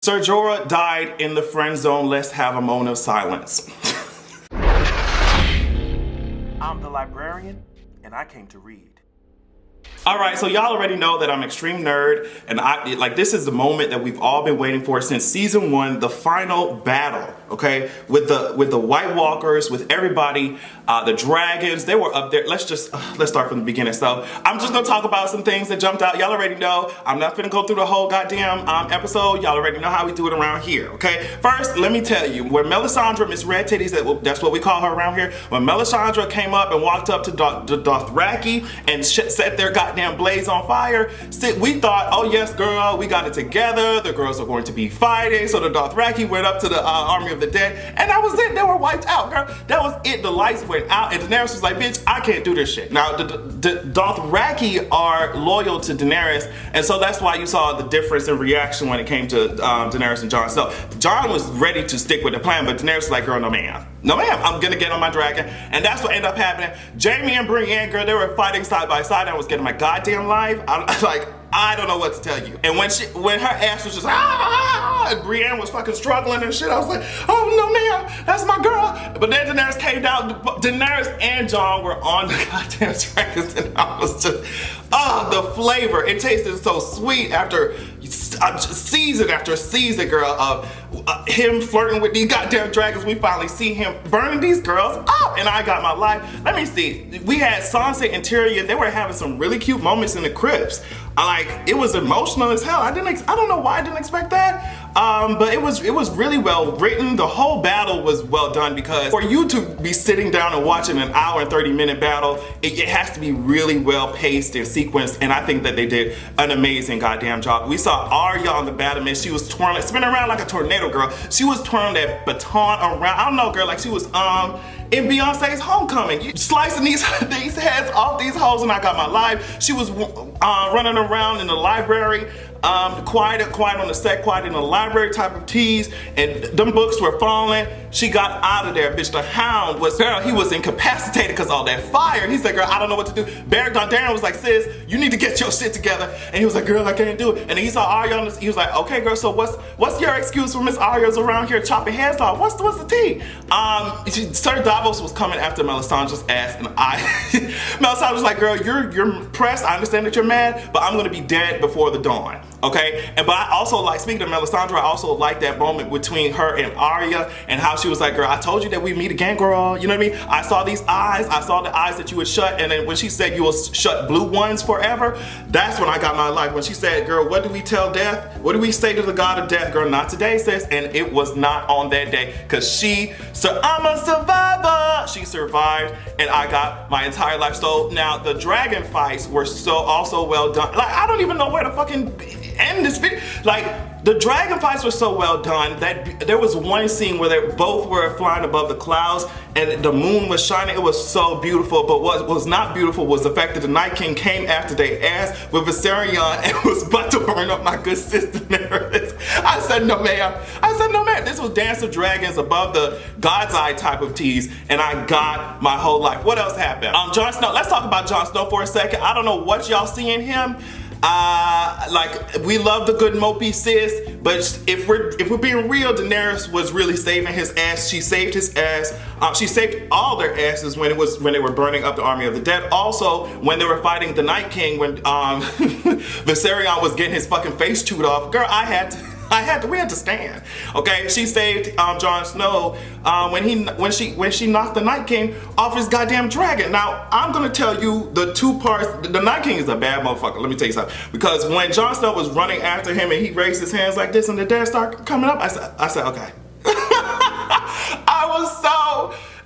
Sir Jorah died in the friend zone. Let's have a moment of silence. I'm the librarian, and I came to read. Alright, so y'all already know that I'm extreme nerd, and this is the moment that we've all been waiting for since season 1, the final battle, okay? With the White Walkers, with everybody, the dragons, they were up there. Let's start from the beginning. So I'm just gonna talk about some things that jumped out. Y'all already know. I'm not gonna go through the whole goddamn episode. Y'all already know how we do it around here, okay? First, let me tell you, where Melisandre, Miss Red Titties, that's what we call her around here, when Melisandre came up and walked up to Dothraki and set their goddamn blaze on fire, we thought, oh yes girl, we got it together, the girls are going to be fighting. So the Dothraki went up to the army of the dead, and that was it. They were wiped out, girl. That was it. The lights went out, and Daenerys was like, bitch, I can't do this shit. Now, the Dothraki are loyal to Daenerys, and so that's why you saw the difference in reaction when it came to Daenerys and Jon. So Jon was ready to stick with the plan, but Daenerys was like, girl, no ma'am. No ma'am, I'm gonna get on my dragon. And that's what ended up happening. Jaime and Brienne, girl, they were fighting side by side. I was getting my goddamn life. I don't know what to tell you. And when her ass was just and Brienne was fucking struggling and shit, I was like, oh no ma'am, that's my girl. But then Daenerys came down. Daenerys and Jon were on the goddamn dragons, and I was just, the flavor. It tasted so sweet after season after season, girl, of him flirting with these goddamn dragons. We finally see him burning these girls up, and I got my life. Let me see. We had Sansa and Tyrion. They were having some really cute moments in the crypts. It was emotional as hell. I don't know why I didn't expect that. But it was really well written. The whole battle was well done, because for you to be sitting down and watching an hour and 30-minute battle, it has to be really well paced and sequenced, and I think that they did an amazing goddamn job. We saw Arya on the battlement. She was twirling, spinning around like a tornado, girl. She was twirling that baton around. I don't know, girl, like she was in Beyonce's Homecoming. You slicing these heads off these hoes, and I got my life. She was running around in the library, quiet on the set, quiet in the library type of tease, and them books were falling. She got out of there, bitch. The Hound was, girl, he was incapacitated because all that fire. He said, girl, I don't know what to do. Beric Dondarrion was like, sis, you need to get your shit together. And he was like, girl, I can't do it. And then he saw Arya on this, he was like, okay, girl, so what's your excuse for Miss Arya's around here chopping heads off? What's the tea? Sir Davos was coming after Melisandre's ass, and Melisandre was like, girl, you're pressed. I understand that you're mad, but I'm gonna be dead before the dawn. Okay, but I also like, speaking of Melisandre, I also like that moment between her and Arya, and how she was like, girl, I told you that we'd meet again, girl. You know what I mean? I saw these eyes, I saw the eyes that you would shut, and then when she said you will shut blue ones forever, that's when I got my life. When she said, girl, what do we tell death? What do we say to the god of death? Girl, not today, sis. And it was not on that day, because I'm a survivor. She survived, and I got my entire life. So now the dragon fights were also well done. Like, I don't even know where to fucking end this video. Like, the dragon fights were so well done that there was one scene where they both were flying above the clouds and the moon was shining. It was so beautiful. But what was not beautiful was the fact that the Night King came after they ass with Viserion and was about to burn up my good sister Daenerys. I said, no ma'am. I said, no ma'am. This was Dance of Dragons above the God's Eye type of tease, and I got my whole life. What else happened? Jon Snow. Let's talk about Jon Snow for a second. I don't know what y'all see in him. We love the good mopey sis, but if we're being real, Daenerys was really saving his ass. She saved his ass. She saved all their asses when they were burning up the army of the dead. Also, when they were fighting the Night King, when Viserion was getting his fucking face chewed off, girl, we had to stand. Okay, she saved Jon Snow when she knocked the Night King off his goddamn dragon. Now I'm gonna tell you the two parts. The Night King is a bad motherfucker. Let me tell you something. Because when Jon Snow was running after him and he raised his hands like this and the dead started coming up, I said okay.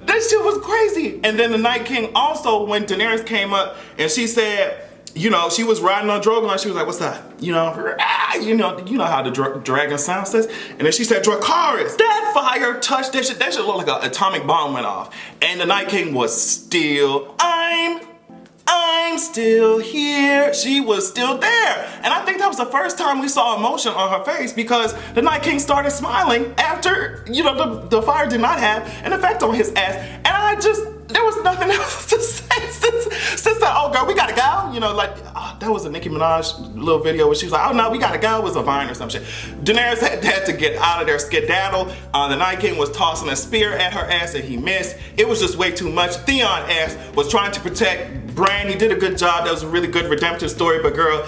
This shit was crazy. And then the Night King also, when Daenerys came up and she said, you know, she was riding on Drogon, she was like, what's that? You know how the dragon sound says. And then she said, Dracarys. That fire touched that shit. That shit looked like an atomic bomb went off. And the Night King was still, I'm still here. She was still there. And I think that was the first time we saw emotion on her face, because the Night King started smiling after, the fire did not have an effect on his ass. And there was nothing else to say since that, oh girl, we gotta go. that was a Nicki Minaj little video where she was like, oh no, we gotta go, it was a Vine or some shit. Daenerys had to get out of there, skedaddle. The Night King was tossing a spear at her ass and he missed. It was just way too much. Theon ass was trying to protect Bran. He did a good job. That was a really good redemptive story, but girl,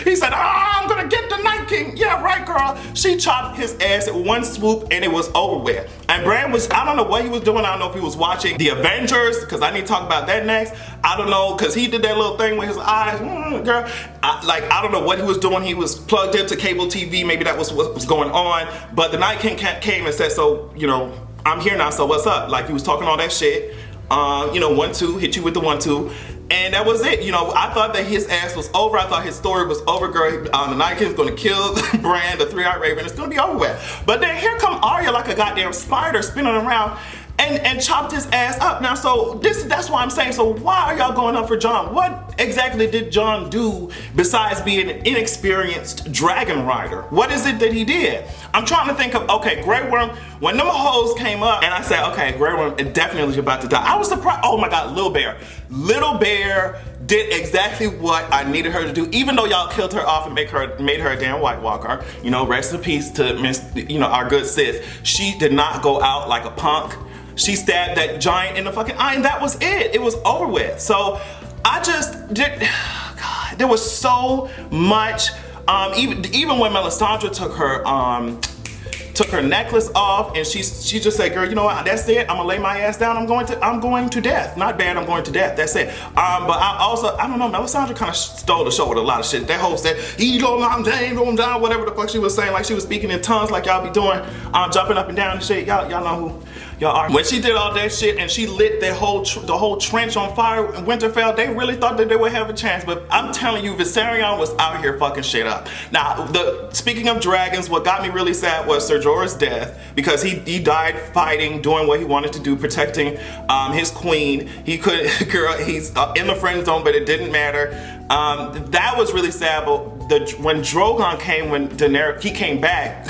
he said, I'm gonna get the Night King. Yeah, right, girl. She chopped his ass at one swoop and it was over with. And Bran was, I don't know what he was doing. I don't know if he was watching The Avengers, because I need to talk about that next. I don't know, because he did that little thing with his eyes. Girl, I don't know what he was doing. He was plugged into cable TV. Maybe that was what was going on. But the Night King came and said, so, you know, I'm here now, so what's up? Like, he was talking all that shit. You know, 1-2, hit you with the 1-2. And that was it. You know, I thought that his ass was over. I thought his story was over, girl. The Night King's gonna kill Bran, the three-eyed raven. It's gonna be over with. But then here come Arya like a goddamn spider spinning around and chopped his ass up. Now, so that's why I'm saying, so why are y'all going up for Jon? What exactly did Jon do besides being an inexperienced dragon rider? What is it that he did? I'm trying to think of, okay, Grey Worm, when them hoes came up and I said, okay, Grey Worm definitely is about to die. I was surprised. Oh my God, Little Bear. Little Bear did exactly what I needed her to do, even though y'all killed her off and made her a damn White Walker. You know, rest in peace to Miss, you know, our good sis. She did not go out like a punk. She stabbed that giant in the fucking eye and that was it. It was over with. So I just did, God, there was so much, even when Melisandre took her necklace off and she just said, girl, you know what, that's it, I'm gonna lay my ass down, I'm going to death. Not bad, I'm going to death, that's it. But I don't know, Melisandre kind of stole the show with a lot of shit. That whole said, I'm down, whatever the fuck she was saying, like she was speaking in tongues like y'all be doing, jumping up and down and shit. Y'all know who y'all are. When she did all that shit and she lit the whole trench on fire in Winterfell, they really thought that they would have a chance. But I'm telling you, Viserion was out here fucking shit up. Now, speaking of dragons, what got me really sad was Ser Jorah's death, because he died fighting, doing what he wanted to do, protecting his queen. He could, girl, he's in the friend zone, but it didn't matter. That was really sad. But when Drogon came, when Daenerys, he came back.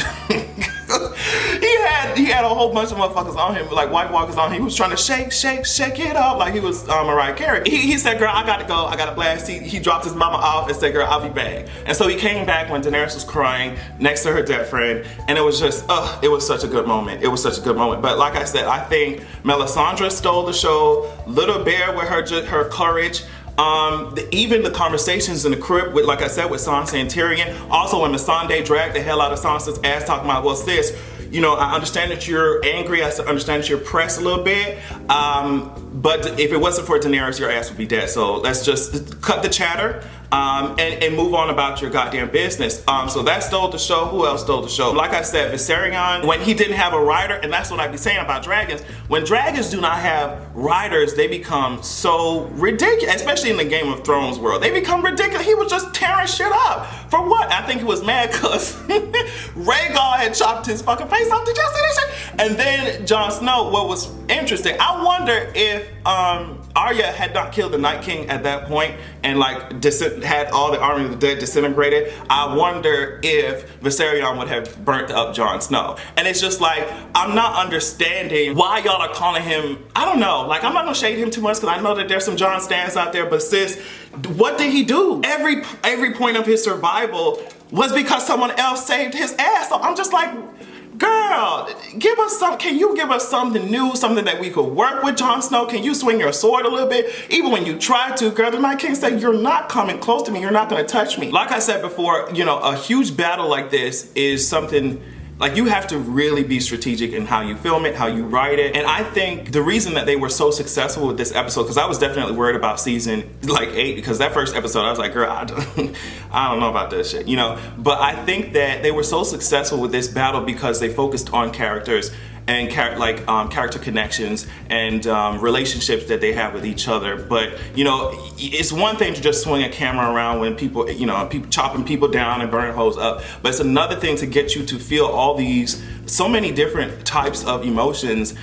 He had a whole bunch of motherfuckers on him, like White Walkers on him. He was trying to shake it up like he was Mariah Carey. He said, girl, I gotta go, I gotta blast. He dropped his mama off and said, girl, I'll be back. And so he came back when Daenerys was crying next to her dead friend, and it was just, it was such a good moment. It was such a good moment. But like I said, I think Melisandre stole the show. Little Bear with her courage. Even the conversations in the crypt with, like I said, with Sansa and Tyrion. Also when Melisandre dragged the hell out of Sansa's ass talking about, well, sis, you know, I understand that you're angry, I understand that you're pressed a little bit, but if it wasn't for Daenerys, your ass would be dead. So let's just cut the chatter and move on about your goddamn business. So that stole the show. Who else stole the show? Like I said, Viserion, when he didn't have a rider, and that's what I be saying about dragons, when dragons do not have riders, they become so ridiculous, especially in the Game of Thrones world. They become ridiculous. He was just tearing shit up. For what? I think he was mad because Rhaegar had chopped his fucking face off. Did y'all see that shit? And then Jon Snow, what was interesting, I wonder if Arya had not killed the Night King at that point and like had all the army of the dead disintegrated, I wonder if Viserion would have burnt up Jon Snow. And it's just like, I'm not understanding why y'all are calling him, I don't know, like I'm not gonna shade him too much because I know that there's some Jon stans out there, but sis, what did he do? Every point of his survival was because someone else saved his ass. So I'm just like, girl, give us some, can you give us something new, something that we could work with, Jon Snow? Can you swing your sword a little bit? Even when you try to, girl, the Night King said, you're not coming close to me, you're not gonna touch me. Like I said before, you know, a huge battle like this is something, like you have to really be strategic in how you film it, how you write it. And I think the reason that they were so successful with this episode, because I was definitely worried about season like 8, because that first episode I was like, girl, I don't know about this shit, you know? But I think that they were so successful with this battle because they focused on characters and character connections and relationships that they have with each other. But you know, it's one thing to just swing a camera around when people, you know, people chopping people down and burning hoes up, but it's another thing to get you to feel all these, so many different types of emotions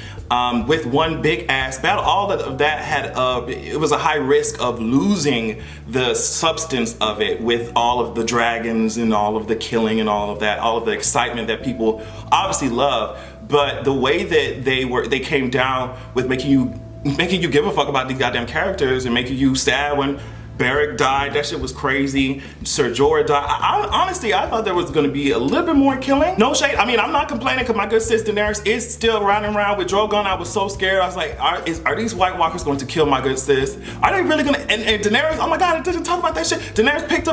with one big ass battle. All of that had, it was a high risk of losing the substance of it with all of the dragons and all of the killing and all of that, all of the excitement that people obviously love. But the way that they came down with making you give a fuck about these goddamn characters and making you sad when Beric died. That shit was crazy. Ser Jorah died. Honestly, I thought there was gonna be a little bit more killing. No shade. I mean, I'm not complaining because my good sis Daenerys is still riding around with Drogon. I was so scared. I was like, are these White Walkers going to kill my good sis? Are they really gonna? And Daenerys, oh my God, I didn't talk about that shit. Daenerys picked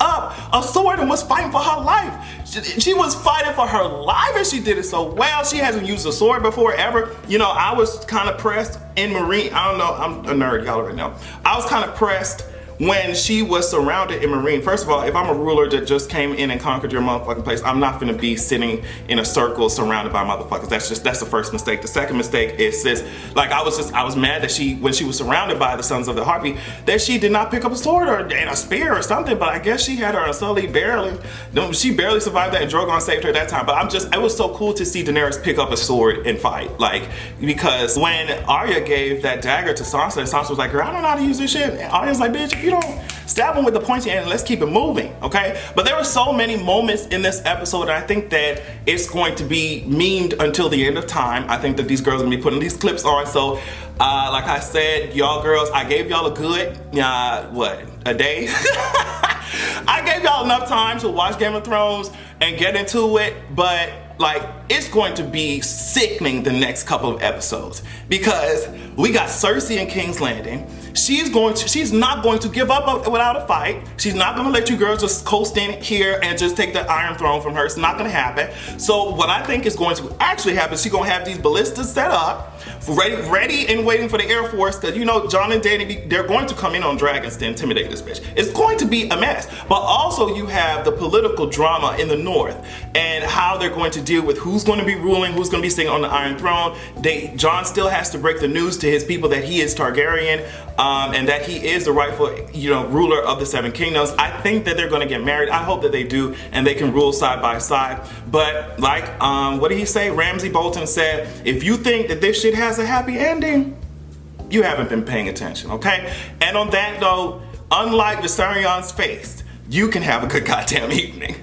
up a sword and was fighting for her life. She was fighting for her life and she did it so well. She hasn't used a sword before ever. You know, I was kind of pressed in Marine. I don't know, I'm a nerd, y'all already know. I was kind of pressed when she was surrounded in Marine. First of all, if I'm a ruler that just came in and conquered your motherfucking place, I'm not gonna be sitting in a circle surrounded by motherfuckers. That's the first mistake. The second mistake is sis, like I was mad that when she was surrounded by the Sons of the Harpy, that she did not pick up a sword or a spear or something, but I guess she had her Unsullied barely. She barely survived that and Drogon saved her that time. But it was so cool to see Daenerys pick up a sword and fight. Like, because when Arya gave that dagger to Sansa and Sansa was like, girl, I don't know how to use this shit. And Arya's like, bitch, if you don't stab him with the pointy end, let's keep it moving, okay? But there were so many moments in this episode, and I think that it's going to be memed until the end of time. I think that these girls are gonna be putting these clips on. So, like I said, y'all girls, I gave y'all a good, a day? I gave y'all enough time to watch Game of Thrones and get into it, but like, it's going to be sickening the next couple of episodes because we got Cersei in King's Landing. She's not going to give up without a fight. She's not going to let you girls just coast in here and just take the Iron Throne from her. It's not going to happen. So what I think is going to actually happen, she's going to have these ballistas set up, ready and waiting for the Air Force, because you know Jon and Dany, they're going to come in on dragons to intimidate this bitch. It's going to be a mess. But also you have the political drama in the north and how they're going to deal with who's going to be ruling, who's going to be sitting on the Iron Throne. Jon still has to break the news to his people that he is Targaryen, and that he is the rightful, ruler of the Seven Kingdoms. I think that they're going to get married. I hope that they do, and they can rule side by side. But like, what did he say? Ramsay Bolton said, if you think that this shit has a happy ending, you haven't been paying attention, okay? And on that note, unlike Viserion's face, you can have a good goddamn evening.